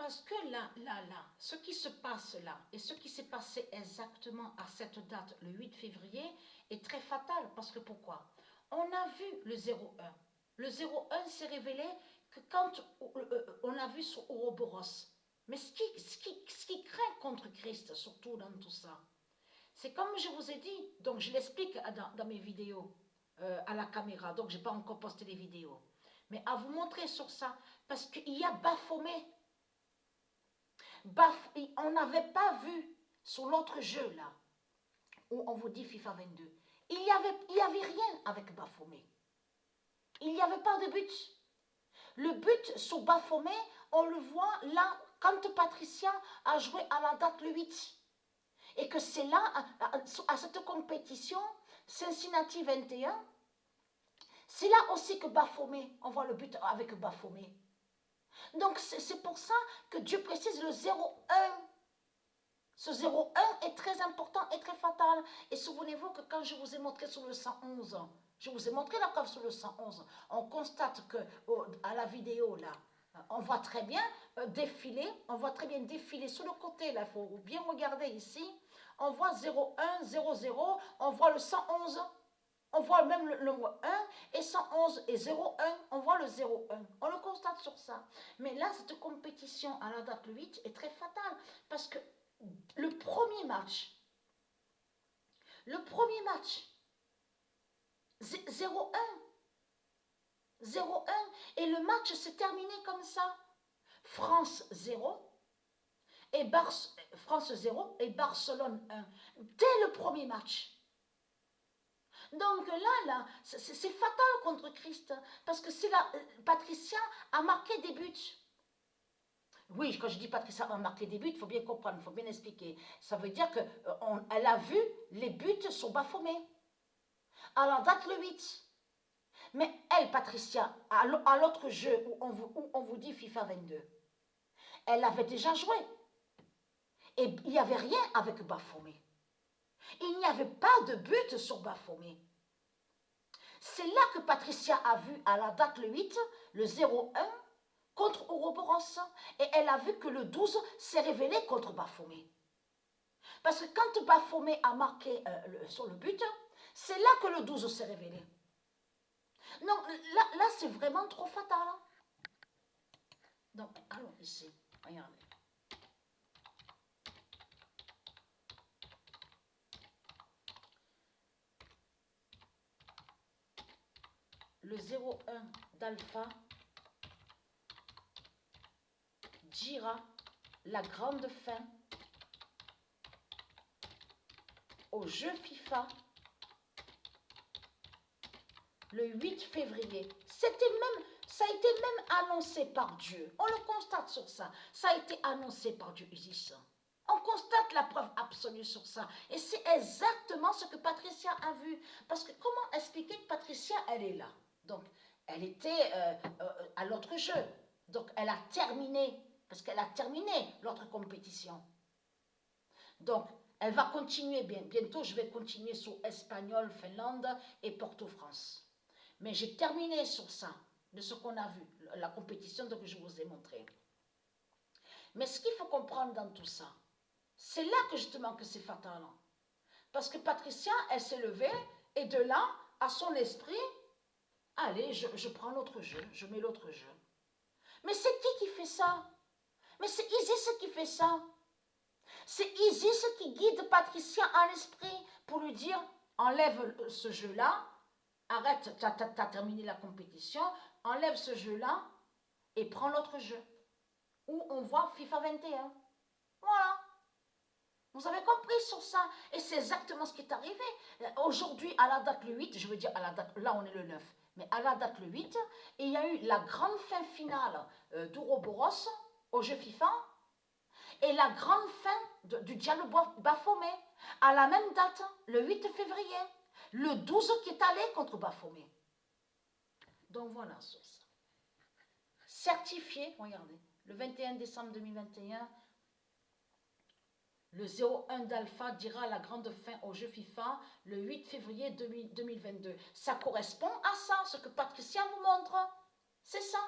Parce que là, ce qui se passe là, et ce qui s'est passé exactement à cette date, le 8 février, est très fatal. Parce que pourquoi? On a vu le 01. Le 01 s'est révélé que quand on a vu sur Ouroboros. Mais ce qui craint contre Christ, surtout dans tout ça, c'est comme je vous ai dit, donc je l'explique dans mes vidéos, à la caméra, donc je n'ai pas encore posté les vidéos. Mais à vous montrer sur ça, parce qu'il y a Baphomet. On n'avait pas vu sur l'autre jeu là, où on vous dit FIFA 22. Il y avait rien avec Baphomet. Il n'y avait pas de but. Le but sur Baphomet, on le voit là, quand Patricia a joué à la date le 8. Et que c'est là, à cette compétition, Cincinnati 21, c'est là aussi que Baphomet, on voit le but avec Baphomet. Donc c'est pour ça que Dieu précise le 0-1. Ce 0-1 est très important et très fatal. Et souvenez-vous que quand je vous ai montré sur le 111, je vous ai montré la preuve sur le 111, on constate que à la vidéo là, on voit très bien défiler, sur le côté là, il faut bien regarder ici, on voit 0-1, 0-0, on voit le 111, on voit même le 1 et 111 et 0-1, on voit le 0-1. On le constate sur ça. Mais là, cette compétition à la date 8 est très fatale parce que le premier match, 0-1, 0-1, et le match s'est terminé comme ça. France 0 et France 0 et Barcelone 1, dès le premier match. Donc là, c'est fatal contre Christ, parce que c'est là, Patricia a marqué des buts. Oui, quand je dis Patricia a marqué des buts, il faut bien comprendre, il faut bien expliquer. Ça veut dire qu'elle a vu les buts sur Baphomet. À la date le 8. Mais elle, Patricia, à l'autre jeu où on vous dit FIFA 22, elle avait déjà joué. Et il n'y avait rien avec Baphomet. Il n'y avait pas de but sur Baphomet. C'est là que Patricia a vu à la date le 8, le 0-1 contre Ouroboros. Et elle a vu que le 12 s'est révélé contre Baphomet. Parce que quand Baphomet a marqué sur le but, c'est là que le 12 s'est révélé. Donc là c'est vraiment trop fatal. Donc, allons ici, regardez. Le 0,1 d'alpha dira la grande fin au jeu FIFA le 8 février. Ça a été même annoncé par Dieu. On le constate sur ça. Ça a été annoncé par Dieu Isis. On constate la preuve absolue sur ça. Et c'est exactement ce que Patricia a vu. Parce que comment expliquer que Patricia, elle est là? Donc, elle était à l'autre jeu. Donc, elle a terminé. Parce qu'elle a terminé l'autre compétition. Donc, elle va continuer. Bientôt, je vais continuer sur Espagnol, Finlande et Porto-France. Mais j'ai terminé sur ça, de ce qu'on a vu, la compétition que je vous ai montré. Mais ce qu'il faut comprendre dans tout ça, c'est là que justement que c'est fatal. Parce que Patricia, elle s'est levée, et de là, à son esprit, allez, je prends l'autre jeu, je mets l'autre jeu. Mais c'est qui fait ça? Mais c'est Isis qui fait ça. C'est Isis qui guide Patricia à l'esprit pour lui dire, enlève ce jeu-là, arrête, tu as terminé la compétition, enlève ce jeu-là et prends l'autre jeu. Où on voit FIFA 21. Voilà. Vous avez compris sur ça. Et c'est exactement ce qui est arrivé. Aujourd'hui, à la date le 8, je veux dire, à la date, là on est le 9, mais à la date le 8, il y a eu la grande fin finale d'Ouroboros au jeu FIFA et la grande fin du Diable Baphomet à la même date, le 8 février. Le 12 qui est allé contre Baphomet. Donc voilà sur ça. Certifié, regardez, le 21 décembre 2021, le 01 d'Alpha dira la grande fin au jeu FIFA le 8 février 2022. Ça correspond à ça, ce que Patricia vous montre. C'est ça.